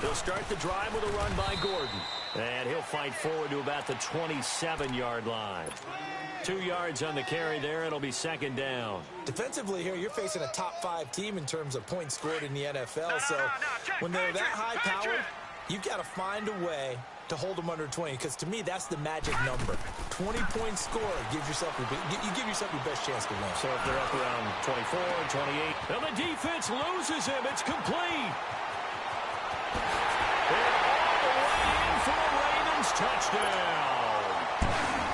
He'll start the drive with a run by Gordon. And he'll fight forward to about the 27-yard line. 2 yards on the carry there. It'll be second down. Defensively here, you're facing a top-5 team in terms of points scored in the NFL. So when they're that high-powered, you've got to find a way to hold them under 20, because to me, that's the magic number. 20 points scored gives yourself you give yourself your best chance to win. So if they're up around 24, 28, and the defense loses him, it's complete. And all the way in for a Ravens touchdown.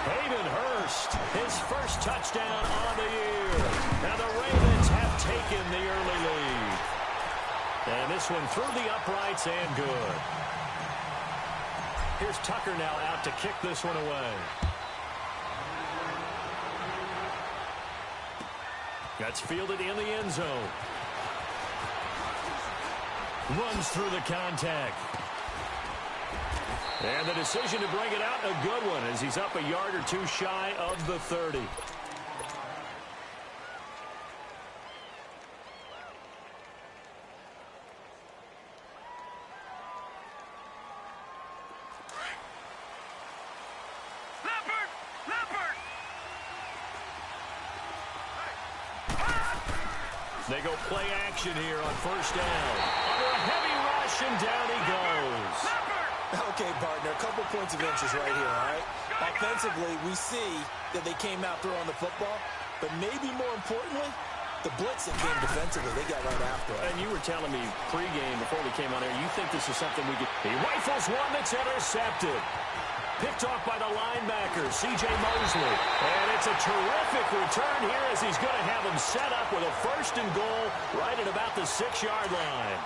Hayden Hurst, his first touchdown on the year. Now the Ravens have taken the early lead. And this one through the uprights and good. Here's Tucker now out to kick this one away. That's fielded in the end zone. Runs through the contact. And the decision to bring it out, a good one, as he's up a yard or two shy of the 30. They go play action here on first down. Under a heavy rush, and down he goes. Okay, partner, a couple points of interest right here, all right? Offensively, we see that they came out throwing the football, but maybe more importantly, the blitz that came defensively, they got right after it. And you were telling me pregame before we came on air, you think this is something we could... He rifles one that's intercepted. Picked off by the linebacker, C.J. Mosley. And it's a terrific return here as he's going to have him set up with a first and goal right at about the 6-yard line.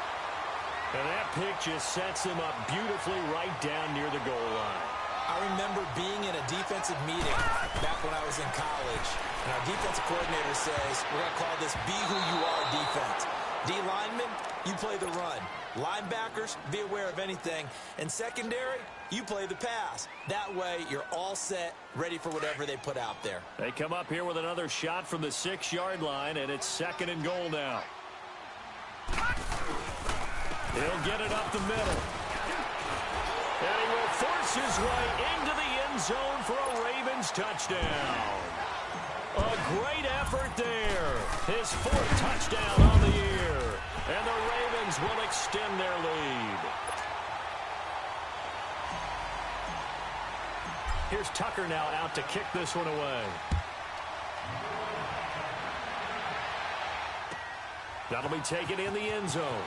And that pick just sets him up beautifully right down near the goal line. I remember being in a defensive meeting back when I was in college, and our defensive coordinator says, we're going to call this be who you are defense. D-linemen, you play the run. Linebackers, be aware of anything. And secondary, you play the pass. That way, you're all set, ready for whatever they put out there. They come up here with another shot from the 6-yard line, and it's second and goal now. He'll get it up the middle. And he will force his way into the end zone for a Ravens touchdown. A great effort there. His 4th touchdown on the year. And the Ravens will extend their lead. Here's Tucker now out to kick this one away. That'll be taken in the end zone.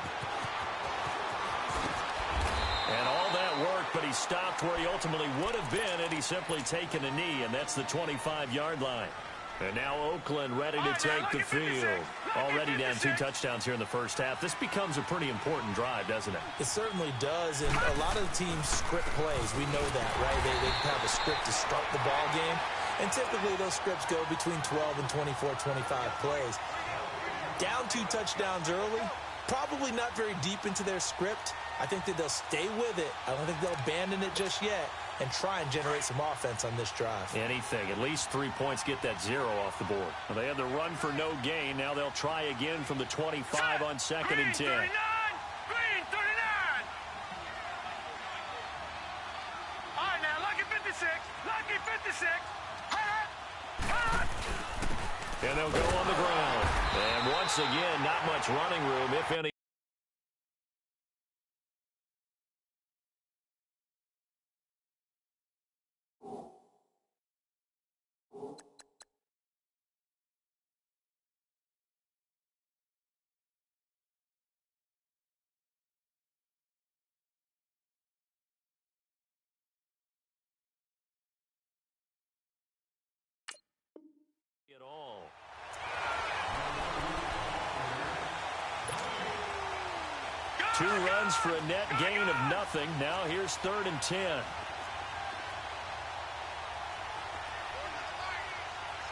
And all that work, but he stopped where he ultimately would have been had he simply taken a knee, and that's the 25-yard line. And now Oakland ready to take the field. Already down 2 touchdowns here in the first half. This becomes a pretty important drive, doesn't it? It certainly does, and a lot of the teams script plays. We know that, right? They have a script to start the ball game, and typically those scripts go between 12 and 24, 25 plays. Down 2 touchdowns early, probably not very deep into their script. I think that they'll stay with it. I don't think they'll abandon it just yet and try and generate some offense on this drive. Anything. At least 3 points, get that 0 off the board. Well, they had the run for no gain. Now they'll try again from the 25 on second and 10. Green 39! All right, now, lucky 56. Lucky 56. And they'll go on the ground. And once again, not much running room, if any. At all. Two runs for a net gain of nothing. Now here's 3rd and 10.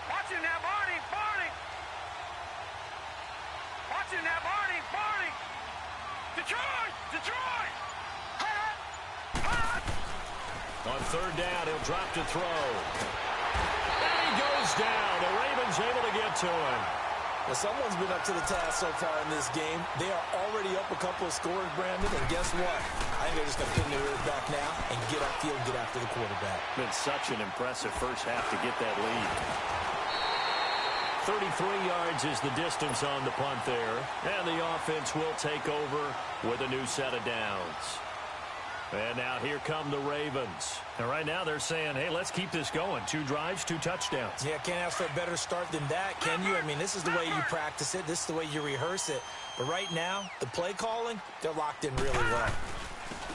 Watch him now, Barney. Barney. Watch him now, Barney. Barney. Detroit. Detroit. On 3rd down, he'll drop to throw. And he goes down. The Ravens able to get to him. Well, someone's been up to the task so far in this game. They are already up a couple of scores, Brandon, and guess what? I think they're just going to pin their ears back now and get upfield, get after the quarterback. Been such an impressive first half to get that lead. 33 yards is the distance on the punt there. And the offense will take over with a new set of downs. And now here come the Ravens. And right now they're saying, hey, let's keep this going. 2 drives, 2 touchdowns. Yeah, can't ask for a better start than that, can you? I mean, this is the way you practice it. This is the way you rehearse it. But right now, the play calling, they're locked in really well.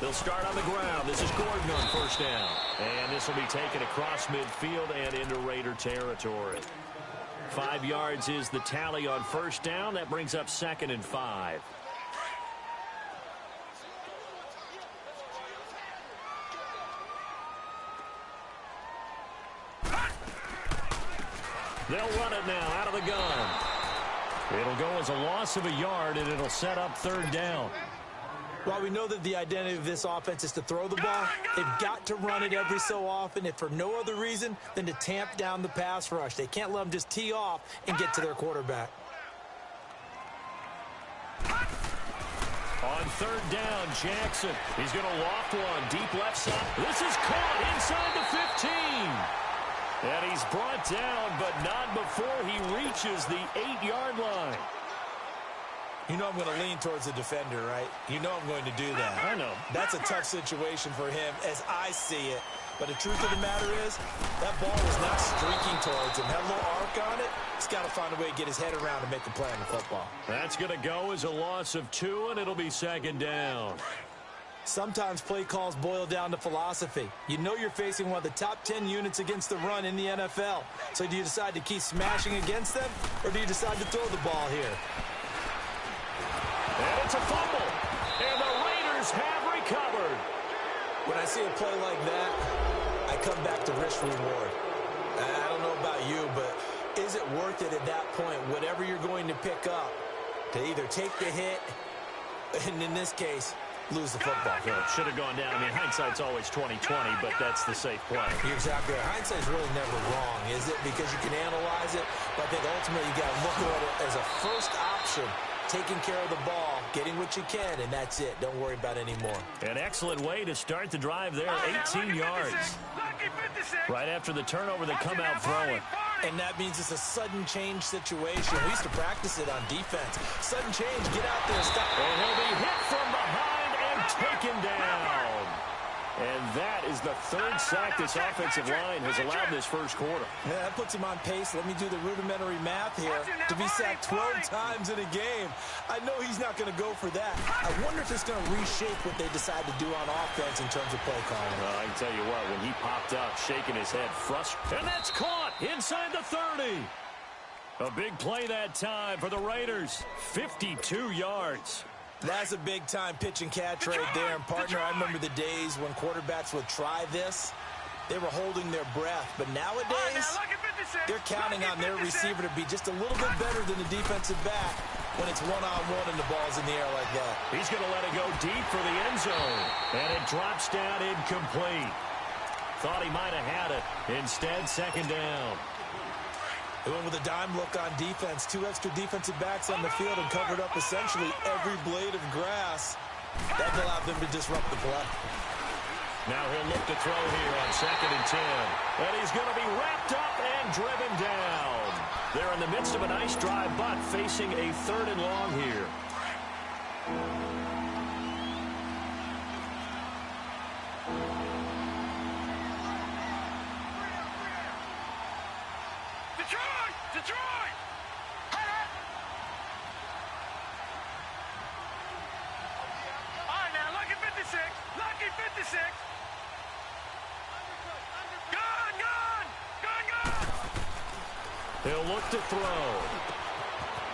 They'll start on the ground. This is Gordon on first down. And this will be taken across midfield and into Raider territory. 5 yards is the tally on first down. That brings up 2nd and 5. They'll run it now out of the gun. It'll go as a loss of a yard, and it'll set up 3rd down. While we know that the identity of this offense is to throw the ball, they've got to run it every so often, if for no other reason than to tamp down the pass rush. They can't let them just tee off and get to their quarterback. On 3rd down, Jackson. He's going to loft one deep left side. This is caught inside the 15. And he's brought down, but not before he reaches the 8-yard line. You know I'm going to lean towards the defender, right? You know I'm going to do that. I know. That's a tough situation for him as I see it. But the truth of the matter is, that ball was not streaking towards him. Had a little arc on it. He's got to find a way to get his head around and make a play on the football. That's going to go as a loss of 2, and it'll be 2nd down. Sometimes play calls boil down to philosophy. You know you're facing one of the top 10 units against the run in the NFL. So do you decide to keep smashing against them, or do you decide to throw the ball here? And it's a fumble. And the Raiders have recovered. When I see a play like that, I come back to risk reward. I don't know about you, but is it worth it at that point, whatever you're going to pick up, to either take the hit, and in this case, lose the football? Yeah, it should have gone down. I mean, hindsight's always 20/20, but that's the safe play. You're exactly right. Hindsight's really never wrong, is it? Because you can analyze it, but I think ultimately you got to look at it as a first option, taking care of the ball, getting what you can, and that's it. Don't worry about any more. An excellent way to start the drive there, 18 yards. Right after the turnover, they come out throwing. And that means it's a sudden change situation. We used to practice it on defense. Sudden change, get out there, stop. And he'll be hit from behind and taken down. And that is the 3rd sack this offensive line has allowed in this first quarter. Yeah, that puts him on pace. Let me do the rudimentary math here. To be sacked 12 times in a game. I know he's not going to go for that. I wonder if it's going to reshape what they decide to do on offense in terms of play calling. Well, I can tell you what, when he popped up, shaking his head, frustrated. And that's caught inside the 30. A big play that time for the Raiders. 52 yards. That's a big-time pitch and catch right there. And, partner, I remember the days when quarterbacks would try this. They were holding their breath. But nowadays, they're counting on their receiver to be just a little bit better than the defensive back when it's one-on-one and the ball's in the air like that. He's going to let it go deep for the end zone. And it drops down incomplete. Thought he might have had it. Instead, 2nd down. They went with a dime look on defense. 2 extra defensive backs on the field and covered up essentially every blade of grass. That allowed them to disrupt the play. Now he'll look to throw here on 2nd and 10. And he's going to be wrapped up and driven down. They're in the midst of a nice drive, but facing a 3rd and long here. Detroit! All right, now, lucky 56. Lucky 56. Gun! He'll look to throw.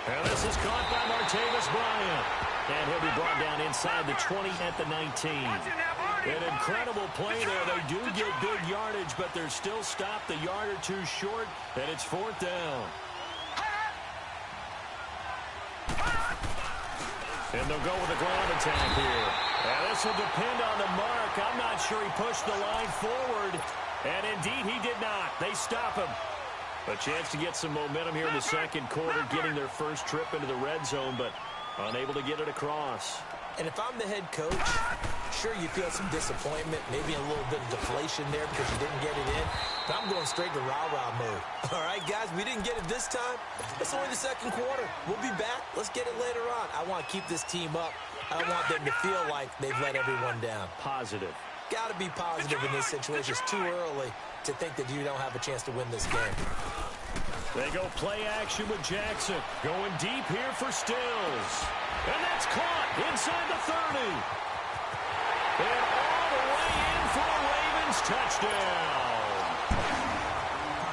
And this is caught by Martavis Bryant. And he'll be brought down inside the 20 at the 19. An incredible play there. They do get big yardage, but they're still stopped a yard or 2 short, and it's 4th down. And they'll go with a ground attack here. And this will depend on the mark. I'm not sure he pushed the line forward. And indeed, he did not. They stop him. A chance to get some momentum here in the 2nd quarter, getting their first trip into the red zone, but Unable to get it across. And if I'm the head coach, sure, you feel some disappointment, maybe a little bit of deflation there because you didn't get it in. But I'm going straight to rah-rah mode. All right, guys, we didn't get it this time. It's only the second quarter. We'll be back. Let's get it later on. I want to keep this team up. I want them to feel like they've let everyone down. Positive. Got to be positive in this situation. It's too early to think that you don't have a chance to win this game. They go play action with Jackson. Going deep here for Stills. And that's caught inside the 30. And all the way in for a Ravens touchdown.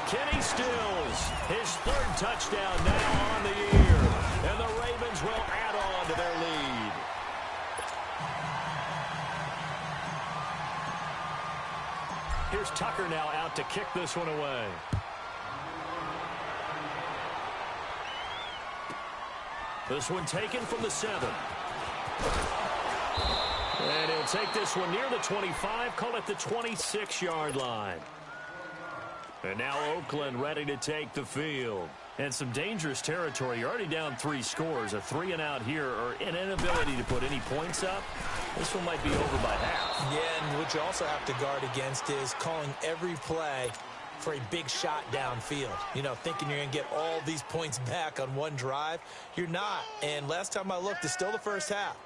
Kenny Stills, his third touchdown now on the year. And the Ravens will add on to their lead. Here's Tucker now out to kick this one away. This one taken from the 7. And he'll take this one near the 25, call it the 26-yard line. And now Oakland ready to take the field. And some dangerous territory. You're already down 3 scores. A 3-and-out here, or an inability to put any points up. This one might be over by half. Yeah, and what you also have to guard against is calling every play for a big shot downfield. You know, thinking you're going to get all these points back on one drive. You're not. And last time I looked, it's still the first half.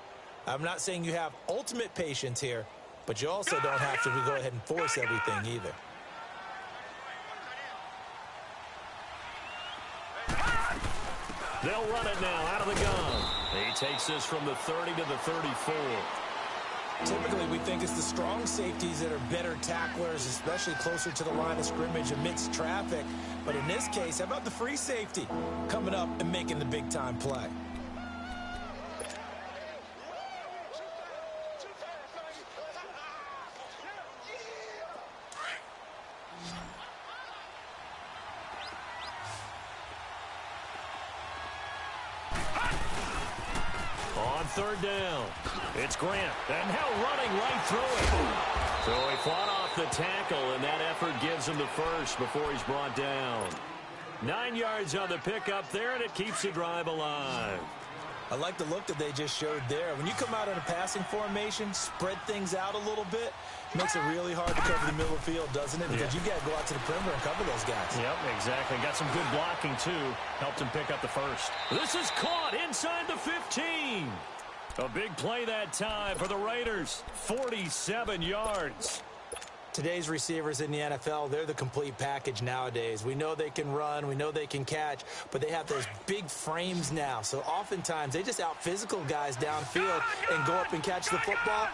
I'm not saying you have ultimate patience here, but you also don't have to go ahead and force everything either. They'll run it now out of the gun. He takes this from the 30 to the 34. Typically, we think it's the strong safeties that are better tacklers, especially closer to the line of scrimmage amidst traffic. But in this case, how about the free safety coming up and making the big-time play? On third down, it's Grant, and now running right through it. So he fought off the tackle, and that effort gives him the first before he's brought down. 9 yards on the pickup there, and it keeps the drive alive. I like the look that they just showed there. When you come out in a passing formation, spread things out a little bit, makes it really hard to cover the middle of the field, doesn't it? Because you got to go out to the perimeter and cover those guys. Yep, exactly. Got some good blocking, too. Helped him pick up the first. This is caught inside the 15. A big play that time for the Raiders. 47 yards. Today's receivers in the NFL, they're the complete package nowadays. We know they can run, we know they can catch, but they have those big frames now. So oftentimes they just out-physical guys downfield and go up and catch the football.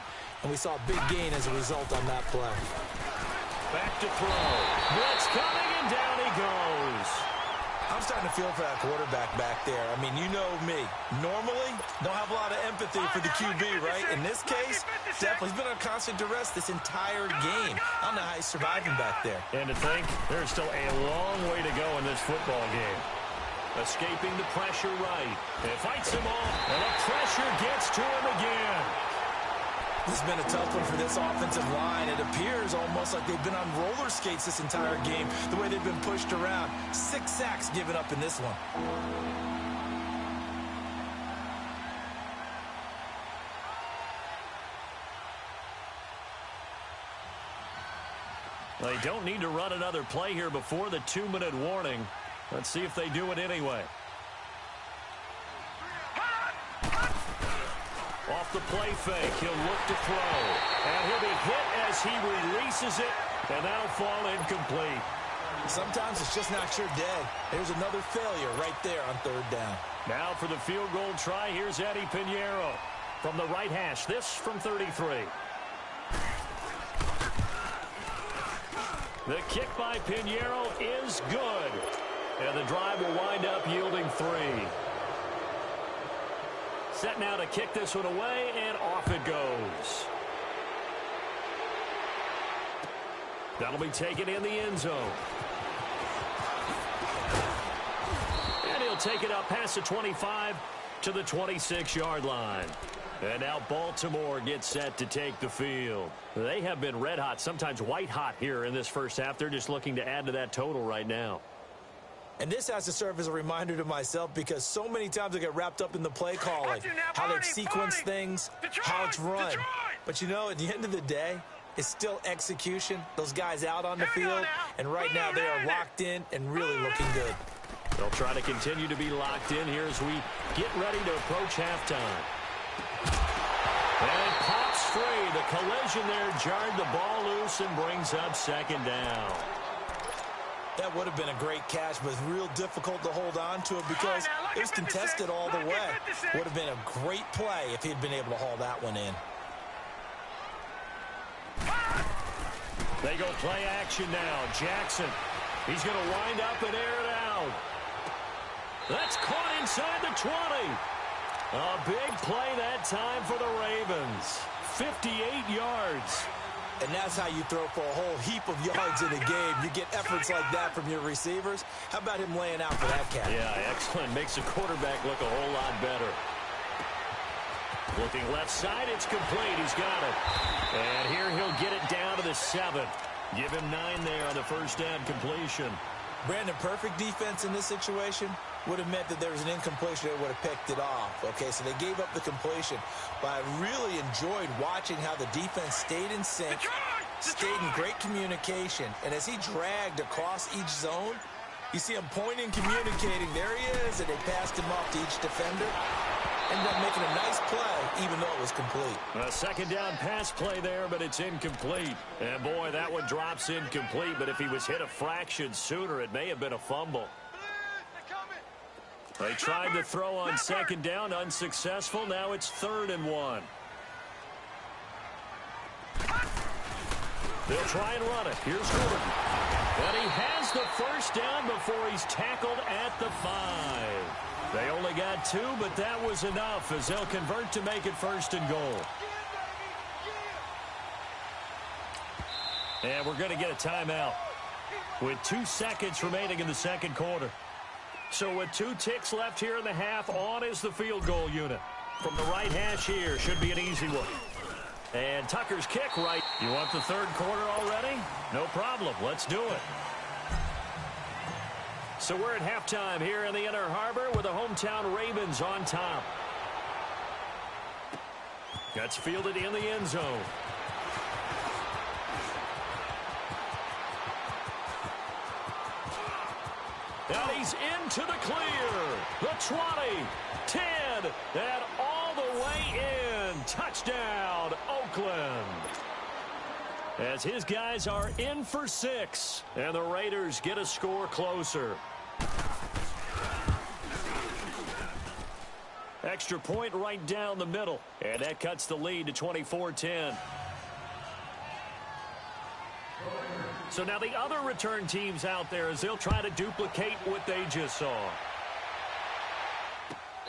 And we saw a big gain as a result on that play. Back to throw. Blitz coming, and down he goes. I'm starting to feel for that quarterback back there. I mean, you know me. Normally, don't have a lot of empathy for the QB, right? In this case, definitely. He's been on constant duress this entire game. I don't know how he's surviving back there. And to think, there's still a long way to go in this football game. Escaping the pressure right. It fights him off, and the pressure gets to him again. This has been a tough one for this offensive line. It appears almost like they've been on roller skates this entire game, the way they've been pushed around. 6 sacks given up in this one. They don't need to run another play here before the 2-minute warning. Let's see if they do it anyway. Off the play fake, he'll look to throw. And he'll be hit as he releases it, and that'll fall incomplete. Sometimes it's just not your day. There's another failure right there on third down. Now for the field goal try, here's Eddie Pinheiro from the right hash. This from 33. The kick by Pinheiro is good. And the drive will wind up yielding 3. Set now to kick this one away, and off it goes. That'll be taken in the end zone. And he'll take it up past the 25 to the 26-yard line. And now Baltimore gets set to take the field. They have been red hot, sometimes white hot here in this first half. They're just looking to add to that total right now. And this has to serve as a reminder to myself because so many times I get wrapped up in the play calling, how they sequence things, how it's run. But, you know, at the end of the day, it's still execution. Those guys out on the field, and right now they are locked in and really looking good. They'll try to continue to be locked in here as we get ready to approach halftime. And it pops free. The collision there jarred the ball loose and brings up second down. That would have been a great catch, but it's real difficult to hold on to it because it was contested all the way. Would have been a great play if he had been able to haul that one in. They go play action now. Jackson. He's going to wind up and air it out. That's caught inside the 20. A big play that time for the Ravens. 58 yards. And that's how you throw for a whole heap of yards in a game. You get efforts like that from your receivers. How about him laying out for that catch? Yeah, excellent. Makes the quarterback look a whole lot better. Looking left side, it's complete. He's got it. And here he'll get it down to the 7. Give him 9 there on the first down completion. Brandon, perfect defense in this situation would have meant that there was an incompletion that would have picked it off. Okay, so they gave up the completion. But I really enjoyed watching how the defense stayed in sync, stayed in great communication. And as he dragged across each zone, you see him pointing, communicating. There he is, and they passed him off to each defender. Ended up making a nice play, even though it was complete. A second down pass play there, but it's incomplete. And, boy, that one drops incomplete. But if he was hit a fraction sooner, it may have been a fumble. They tried to throw on second down, unsuccessful. Now it's 3rd and 1. They'll try and run it. Here's Gordon. And he has the first down before he's tackled at the 5. They only got 2, but that was enough as they'll convert to make it 1st and goal. And we're going to get a timeout with 2 seconds remaining in the second quarter. So with 2 ticks left here in the half, on is the field goal unit. From the right hash here, should be an easy one. And Tucker's kick right. You want the 3rd quarter already? No problem. Let's do it. So we're at halftime here in the Inner Harbor with the hometown Ravens on top. That's fielded in the end zone. And he's into the clear. The 20, 10, and all the way in. Touchdown, Oakland. As his guys are in for 6, and the Raiders get a score closer. Extra point right down the middle, and that cuts the lead to 24-10. So now the other return teams out there as they'll try to duplicate what they just saw.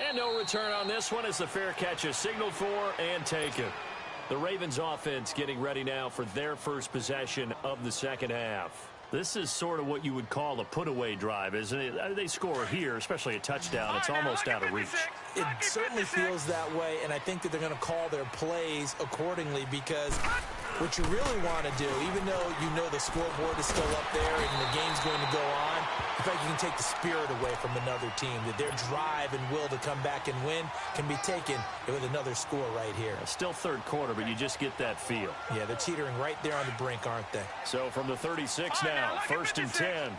And no return on this one as the fair catch is signaled for and taken. The Ravens offense getting ready now for their first possession of the second half. This is sort of what you would call a put-away drive, isn't it? They score here, especially a touchdown. It's almost out of reach. It certainly feels that way, and I think that they're going to call their plays accordingly because what you really want to do, even though you know the scoreboard is still up there and the game's going to go on, in fact, you can take the spirit away from another team, that their drive and will to come back and win can be taken with another score right here. Still 3rd quarter, but you just get that feel. Yeah, they're teetering right there on the brink, aren't they? So from the 36 now, 1st and 10.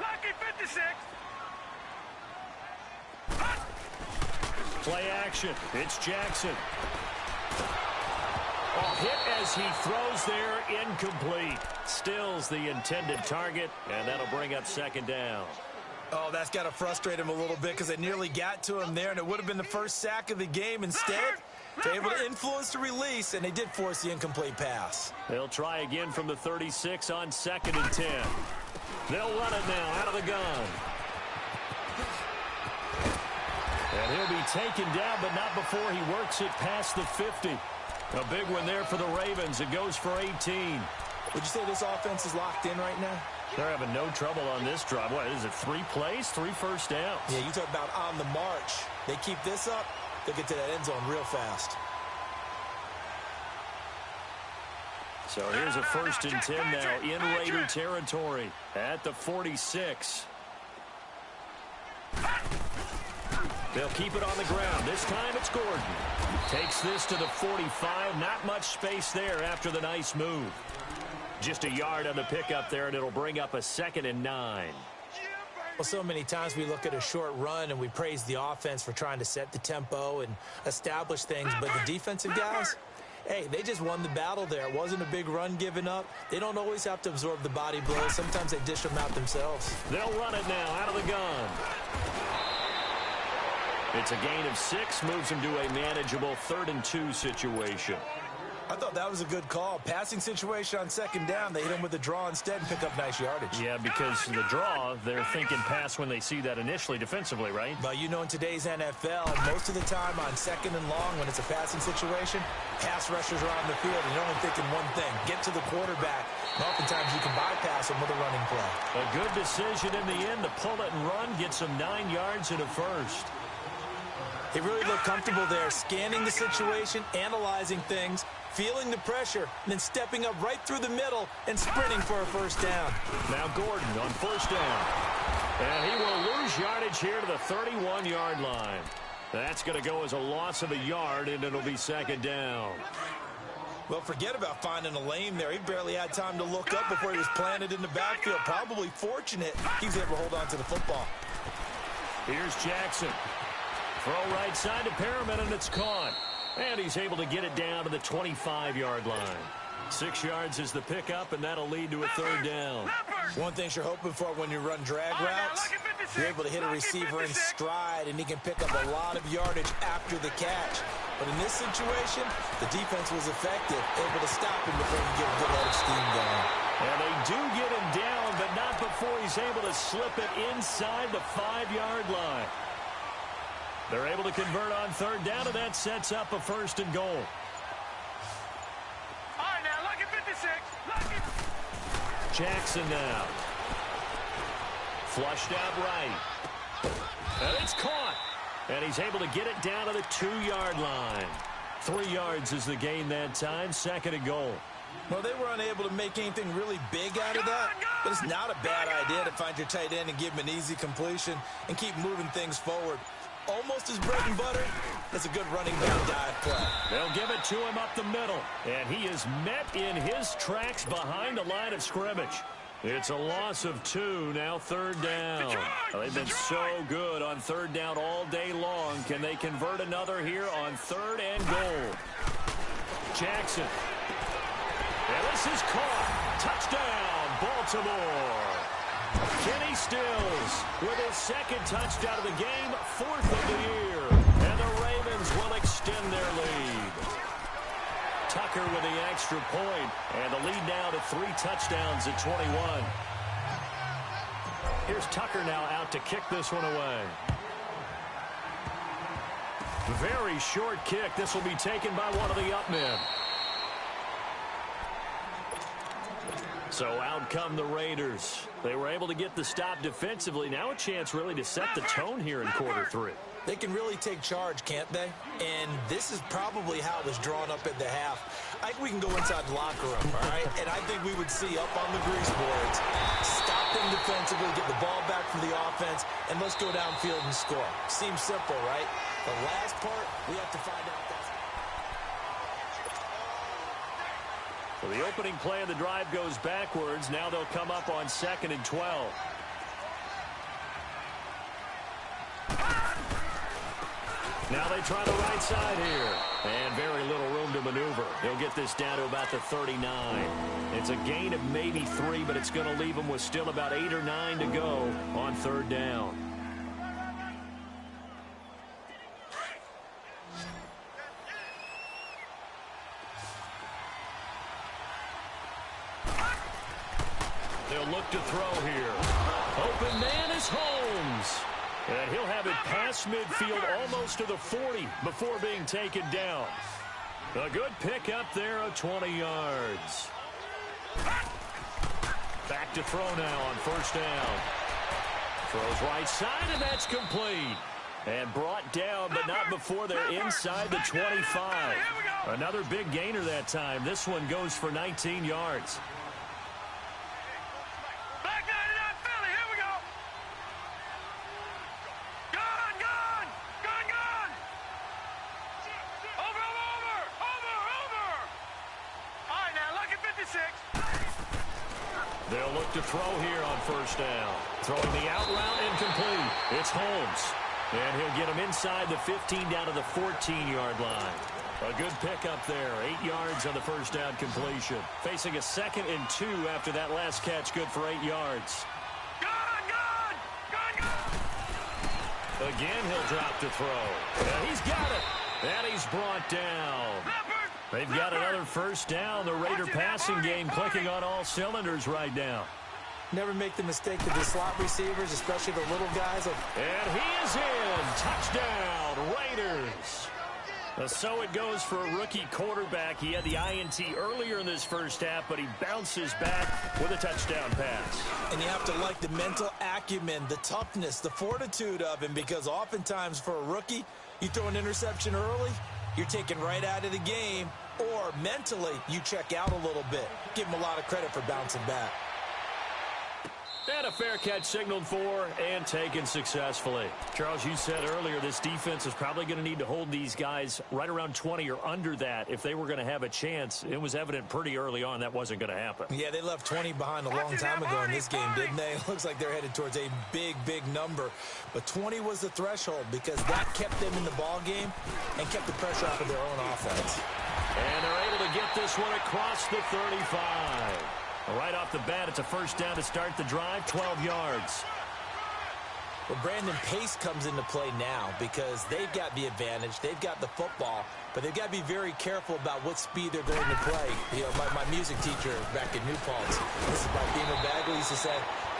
Play action. It's Jackson. Hit as he throws there, incomplete. Stills the intended target, and that'll bring up 2nd down. Oh, that's got to frustrate him a little bit because it nearly got to him there, and it would have been the first sack of the game. Instead, they're able to influence the release, and they did force the incomplete pass. They'll try again from the 36 on 2nd and 10. They'll run it now out of the gun. And he'll be taken down, but not before he works it past the 50. A big one there for the Ravens. It goes for 18. Would you say this offense is locked in right now? They're having no trouble on this drive. What is it, 3 plays, 3 first downs? Yeah, you talk about on the march. They keep this up, they'll get to that end zone real fast. So here's a 1st and 10 now in Raider territory at the 46. They'll keep it on the ground. This time it's Gordon. Takes this to the 45. Not much space there after the nice move. Just a yard on the pickup there, and it'll bring up a 2nd and 9. Well, so many times we look at a short run and we praise the offense for trying to set the tempo and establish things, but the defensive guys, hey, they just won the battle there. It wasn't a big run given up. They don't always have to absorb the body blows. Sometimes they dish them out themselves. They'll run it now out of the gun. It's a gain of 6, moves them to a manageable 3rd and 2 situation. I thought that was a good call. Passing situation on 2nd down. They hit him with a draw instead and pick up nice yardage. Yeah, because the draw, they're thinking pass when they see that initially defensively, right? But you know, in today's NFL, most of the time on 2nd and long, when it's a passing situation, pass rushers are on the field and you're only thinking one thing, get to the quarterback. And oftentimes you can bypass him with a running play. A good decision in the end to pull it and run, gets him 9 yards and a first. He really looked comfortable there, scanning the situation, analyzing things, feeling the pressure, and then stepping up right through the middle and sprinting for a first down. Now Gordon on first down. And he will lose yardage here to the 31-yard line. That's going to go as a loss of a yard, and it'll be 2nd down. Well, forget about finding a lane there. He barely had time to look up before he was planted in the backfield. Probably fortunate he was able to hold on to the football. Here's Jackson. Throw right side to Perriman, and it's caught. And he's able to get it down to the 25-yard line. 6 yards is the pickup, and that'll lead to a 3rd down. One thing you're hoping for when you run drag routes, you're able to hit a receiver in stride, and he can pick up a lot of yardage after the catch. But in this situation, the defense was effective, able to stop him before he get a good head of steam going. And they do get him down, but not before he's able to slip it inside the 5-yard line. They're able to convert on 3rd down, and that sets up a 1st and goal. All right, now, look at 56. Look at... Jackson now. Flushed out right. And it's caught. And he's able to get it down to the 2-yard line. 3 yards is the gain that time. 2nd and goal. Well, they were unable to make anything really big out of that, but it's not a bad idea to find your tight end and give him an easy completion and keep moving things forward. Almost his bread and butter. That's a good running down dive play. They'll give it to him up the middle, and he is met in his tracks behind the line of scrimmage. It's a loss of 2, now 3rd down. They've been so good on 3rd down all day long. Can they convert another here on 3rd and goal? Jackson. And this is caught. Touchdown, Baltimore. Kenny Stills with his 2nd touchdown of the game, 4th of the year. And the Ravens will extend their lead. Tucker with the extra point, and the lead now to 3 touchdowns at 21. Here's Tucker now out to kick this one away. Very short kick. This will be taken by one of the up men. So out come the Raiders. They were able to get the stop defensively. Now a chance really to set the tone here in quarter 3. They can really take charge, can't they? And this is probably how it was drawn up at the half. I think we can go inside the locker room, all right? And I think we would see up on the grease boards, stop them defensively, get the ball back from the offense, and let's go downfield and score. Seems simple, right? The last part, we have to find out that's... So the opening play of the drive goes backwards. Now they'll come up on 2nd and 12. Now they try the right side here. And very little room to maneuver. He'll get this down to about the 39. It's a gain of maybe 3, but it's going to leave them with still about 8 or 9 to go on 3rd down. They'll look to throw here. Open man is Holmes. And he'll have it past midfield almost to the 40 before being taken down. A good pick up there of 20 yards. Back to throw now on 1st down. Throws right side, and that's complete. And brought down, but not before they're inside the 25. Another big gainer that time. This one goes for 19 yards. Gun! They'll look to throw here on first down. Throwing the out route incomplete. It's Holmes. And he'll get him inside the 15 down to the 14-yard line. A good pickup there. 8 yards on the first down completion. Facing a 2nd and 2 after that last catch. Good for 8 yards. Again, he'll drop to throw. And he's got it. And he's brought down. They've got another first down. The Raider passing game clicking on all cylinders right now. Never make the mistake of the slot receivers, especially the little guys. And he is in. Touchdown, Raiders. So it goes for a rookie quarterback. He had the INT earlier in this first half, but he bounces back with a touchdown pass. And you have to like the mental acumen, the toughness, the fortitude of him, because oftentimes for a rookie, you throw an interception early, you're taken right out of the game, or mentally you check out a little bit. Give him a lot of credit for bouncing back. And a fair catch signaled for and taken successfully. Charles, you said earlier this defense is probably going to need to hold these guys right around 20 or under that if they were going to have a chance. It was evident pretty early on that wasn't going to happen. Yeah, they left 20 behind a long time ago in this game, didn't they? It looks like they're headed towards a big, big number. But 20 was the threshold because that kept them in the ball game and kept the pressure off of their own offense. And they're able to get this one across the 35. Right off the bat, it's a first down to start the drive, 12 yards. Well, Brandon, pace comes into play now because they've got the advantage. They've got the football, but they've got to be very careful about what speed they're going to play. You know, my music teacher back in New Paltz, this is by Beamer Bagley, used to say,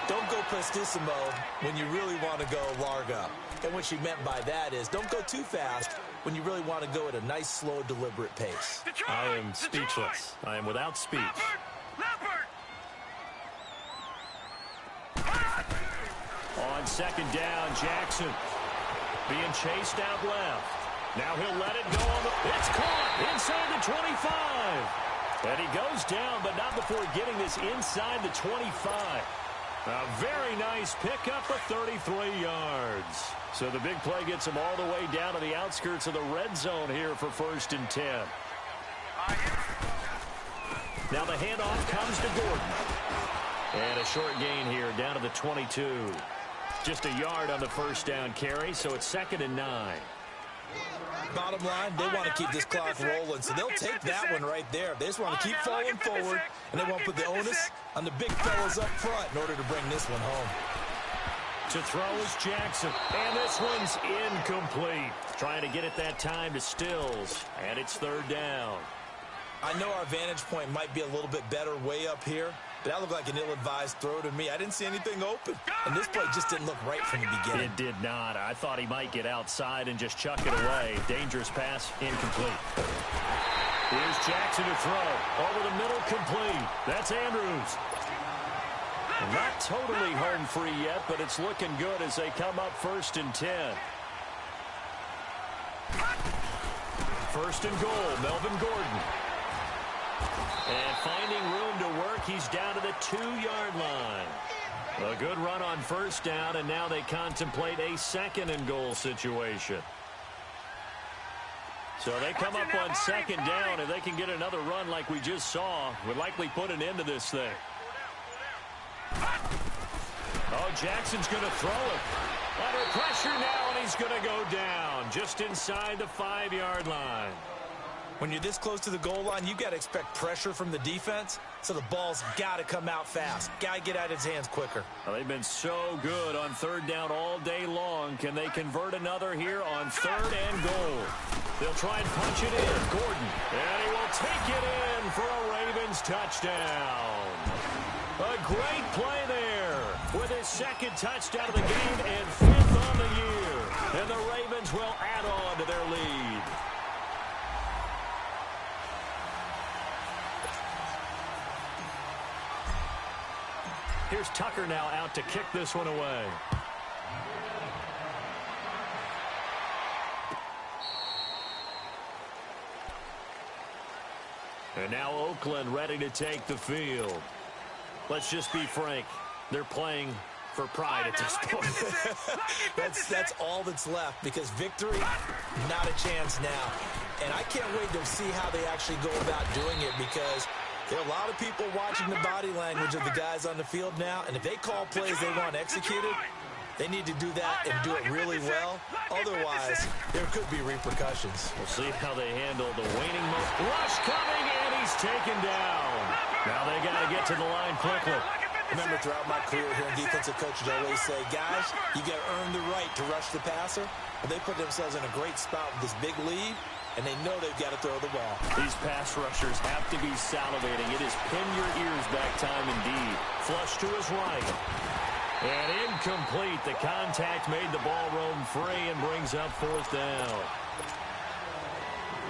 don't go prestissimo when you really want to go largo. And what she meant by that is don't go too fast when you really want to go at a nice, slow, deliberate pace. I am speechless. I am without speech. On second down, Jackson being chased out left. Now he'll let it go on the... It's caught inside the 25. And he goes down, but not before getting this inside the 25. A very nice pickup of 33 yards. So the big play gets him all the way down to the outskirts of the red zone here for 1st and 10. Now the handoff comes to Gordon. And a short gain here down to the 22. Just a yard on the first down carry, so it's 2nd and 9. Bottom line, they want to keep this clock rolling, so they'll take that one right there. They just want to keep falling forward, and they won't put the onus on the big fellas up front in order to bring this one home. To throw is Jackson, and this one's incomplete. Trying to get it that time to Stills, and it's 3rd down. I know our vantage point might be a little bit better way up here, but that looked like an ill-advised throw to me. I didn't see anything open, and this play just didn't look right from the beginning. It did not. I thought he might get outside and just chuck it away. Dangerous pass, incomplete. Here's Jackson to throw. Over the middle, complete. That's Andrews. Not totally home free yet, but it's looking good as they come up 1st and 10. 1st and goal, Melvin Gordon. And finding room to work, he's down to the 2-yard line. A good run on first down, and now they contemplate a 2nd and goal situation. So they come up on 2nd down. If they can get another run like we just saw, would likely put an end to this thing. Oh, Jackson's going to throw it. Under pressure now, and he's going to go down just inside the 5-yard line. When you're this close to the goal line, you've got to expect pressure from the defense, so the ball's got to come out fast. Got to get out of his hands quicker. Well, they've been so good on 3rd down all day long. Can they convert another here on 3rd and goal? They'll try and punch it in. Gordon, and he will take it in for a Ravens touchdown. A great play there with his 2nd touchdown of the game and 5th on the year. And the Ravens will add on to their lead. Here's Tucker now out to kick this one away. And now Oakland ready to take the field. Let's just be frank. They're playing for pride at this point. That's all that's left because victory, not a chance now. And I can't wait to see how they actually go about doing it because There are a lot of people watching the body language of the guys on the field now, and if they call plays they want executed, they need to do that and do it really well. Otherwise, there could be repercussions. We'll see how they handle the waning moment. Rush coming, and he's taken down. Now they got to get to the line quickly. Remember, throughout my career here, defensive coaches always say, guys, you got to earn the right to rush the passer. Well, they put themselves in a great spot with this big lead, and they know they've got to throw the ball. These pass rushers have to be salivating. It is pin your ears back time indeed. Flush to his right. And incomplete. The contact made the ball roam free and brings up fourth down.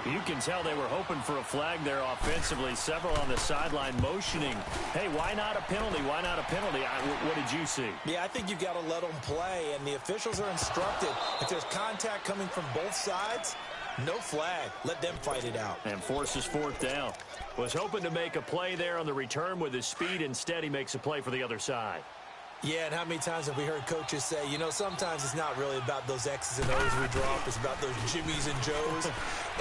You can tell they were hoping for a flag there offensively. Several on the sideline motioning. Hey, why not a penalty? Why not a penalty? What did you see? Yeah, I think you've got to let them play, and the officials are instructed. If there's contact coming from both sides, no flag. Let them fight it out. And forces fourth down. Was hoping to make a play there on the return with his speed. Instead, he makes a play for the other side. Yeah, and how many times have we heard coaches say, you know, sometimes it's not really about those X's and O's we drop. It's about those Jimmies and Joes.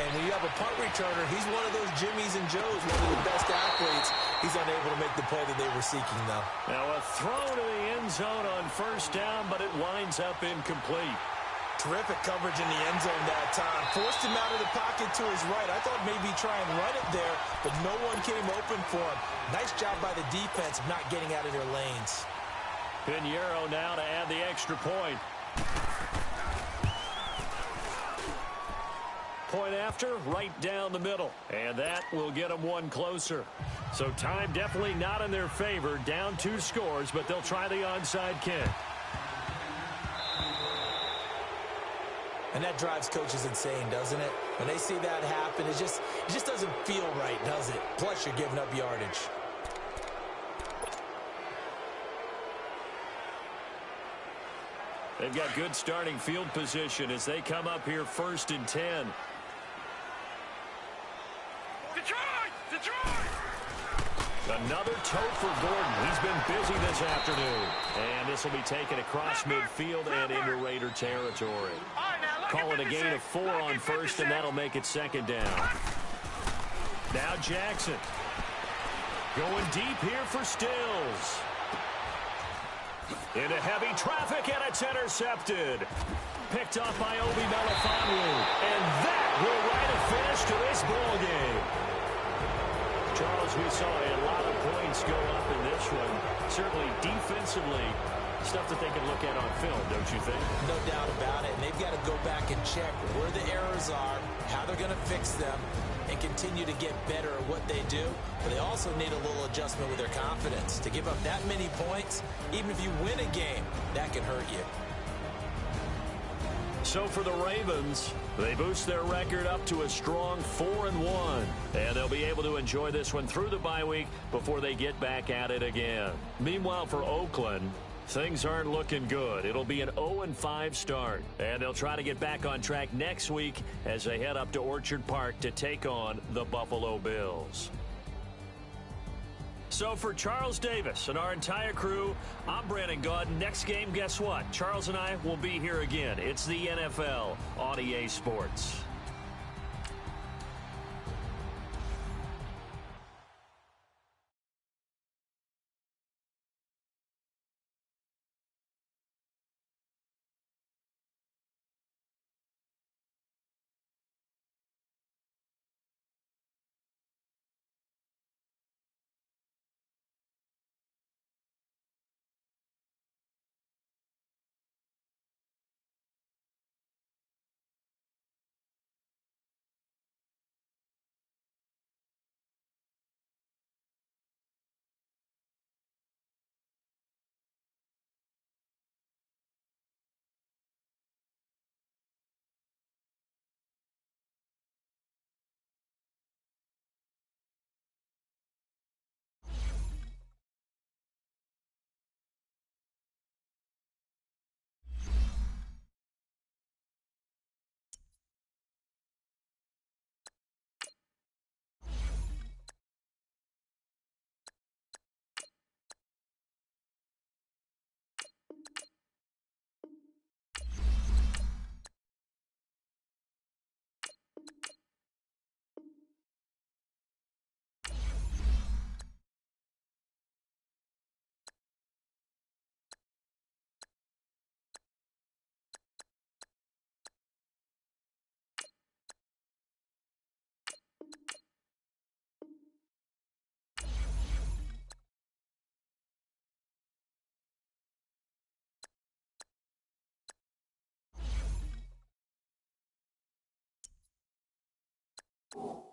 And when you have a punt returner, he's one of those Jimmies and Joes, one of the best athletes. He's unable to make the play that they were seeking, though. Now a throw to the end zone on first down, but it winds up incomplete. Terrific coverage in the end zone that time. Forced him out of the pocket to his right. I thought maybe try and run it there, but no one came open for him. Nice job by the defense of not getting out of their lanes. Pinheiro now to add the extra point. Point after, right down the middle. And that will get them one closer. So time definitely not in their favor. Down 2 scores, but they'll try the onside kick. And that drives coaches insane, doesn't it? When they see that happen, it just doesn't feel right, does it? Plus, you're giving up yardage. They've got good starting field position as they come up here 1st and 10. Detroit! Detroit! Another tote for Gordon. He's been busy this afternoon. And this will be taken across midfield and into Raider territory. Call it a gain of 4 on first, and that'll make it 2nd down. Now Jackson. Going deep here for Stills. Into heavy traffic, and it's intercepted. Picked off by Obi Melifonwu. And that will write a finish to this ball game. Charles, we saw a lot of points go up in this one. Certainly defensively, stuff that they can look at on film, don't you think? No doubt about it. And they've got to go back and check where the errors are, how they're going to fix them, and continue to get better at what they do. But they also need a little adjustment with their confidence. To give up that many points, even if you win a game, that can hurt you. So for the Ravens, they boost their record up to a strong 4-1. And they'll be able to enjoy this one through the bye week before they get back at it again. Meanwhile, for Oakland, things aren't looking good. It'll be an 0-5 start. And they'll try to get back on track next week as they head up to Orchard Park to take on the Buffalo Bills. So for Charles Davis and our entire crew, I'm Brandon Gaudin. Next game, guess what? Charles and I will be here again. It's the NFL on EA Sports. you.